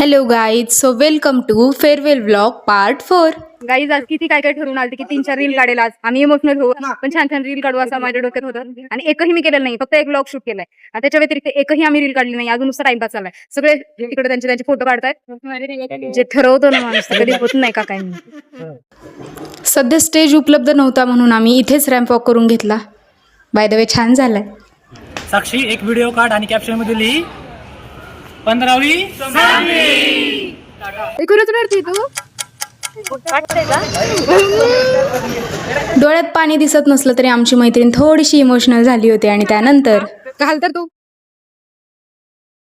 Hello guys, so welcome to farewell vlog part 4. Guys आज किती काय काय ठरवून आलं की 3-4 रील काढेल. आज आम्ही इमोशनल होऊ पण छान छान रील काढू असं माझ्या डोक्यात होतं आणि एकही मी केलेलं नाही. फक्त एक व्लॉग शूट केलाय. त्याच्या व्यतिरिक्त एकही आम्ही रील काढली नाही. अजून नुसतं टाइमपास चाललाय. सगळे तिकडे त्यांचे फोटो काढतायत. जे ठरवतो ना माणूस कधी होत नाही का काय. सध्या स्टेज उपलब्ध नव्हता म्हणून आम्ही इथेच रॅम्प वॉक करून घेतला. बाय द वे छान झालाय. साक्षी एक व्हिडिओ काढ आणि कॅप्शन मध्ये लिही 15वी एकूणच रडती तू. डोळ्यात पाणी दिसत नसलं तरी आमची मैत्रीण थोडीशी इमोशनल झाली होती आणि त्यानंतर घाल तर तू.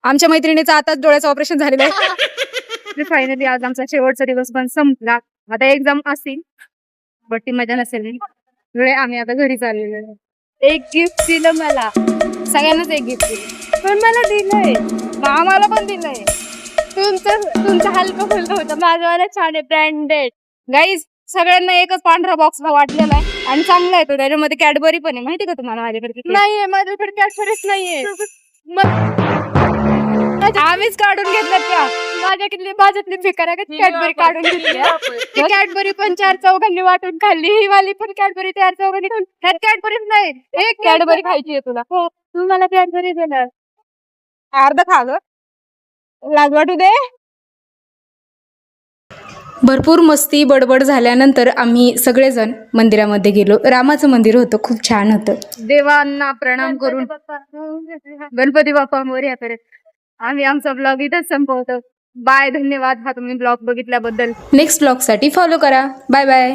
आमच्या मैत्रिणीचं आताच डोळ्याचं ऑपरेशन झालेलं आहे. फायनली आज आमचा शेवटचा दिवस पण संपला. आता एक्झाम असतील बट ती मजा नसेल. वेळे आम्ही आता घरी चाललेलो आहे. एक गिफ्ट दिलं मला, सगळ्यांनाच एक गिफ्ट दिलं. पण मला दिलंय, आम्हाला पण दिलंय. तुमचं हलकं फुलकं होतं, माझं छान आहे, ब्रँडेड. गाईज सगळ्यांना एकच पांढरा बॉक्स वाटलेला आहे आणि चांगला आहे तो. त्याच्यामध्ये कॅडबरी पण आहे. माहिती का तुम्हाला? माझ्याकडे नाहीये, माझ्याकडे कॅडबरीच नाहीये. आम्हीच काढून घेतलं त्या माझ्यातली भिकाऱ्या कॅडबरी काढून घेतली. कॅडबरी पण 4-4 वाटून खाल्ली. ही वाली पण कॅडबरी 4-4 ह्यात कॅडबरीच नाही. एक कॅडबरी खायची आहे तुला. हो, तू मला कॅडबरी देणार. अर्ध खा ग, लाज वाटू दे. भरपूर मस्ती बडबड झाल्यानंतर आम्ही सगळेजण मंदिरामध्ये गेलो. रामाचं मंदिर होतं, खूप छान होतं. देवांना प्रणाम करून गणपती बाप्पा मोरया करत आम्ही आमचा ब्लॉग इथंच संपवतो. बाय, धन्यवाद हा तुम्ही ब्लॉग बघितल्याबद्दल. नेक्स्ट ब्लॉगसाठी फॉलो करा. Bye bye.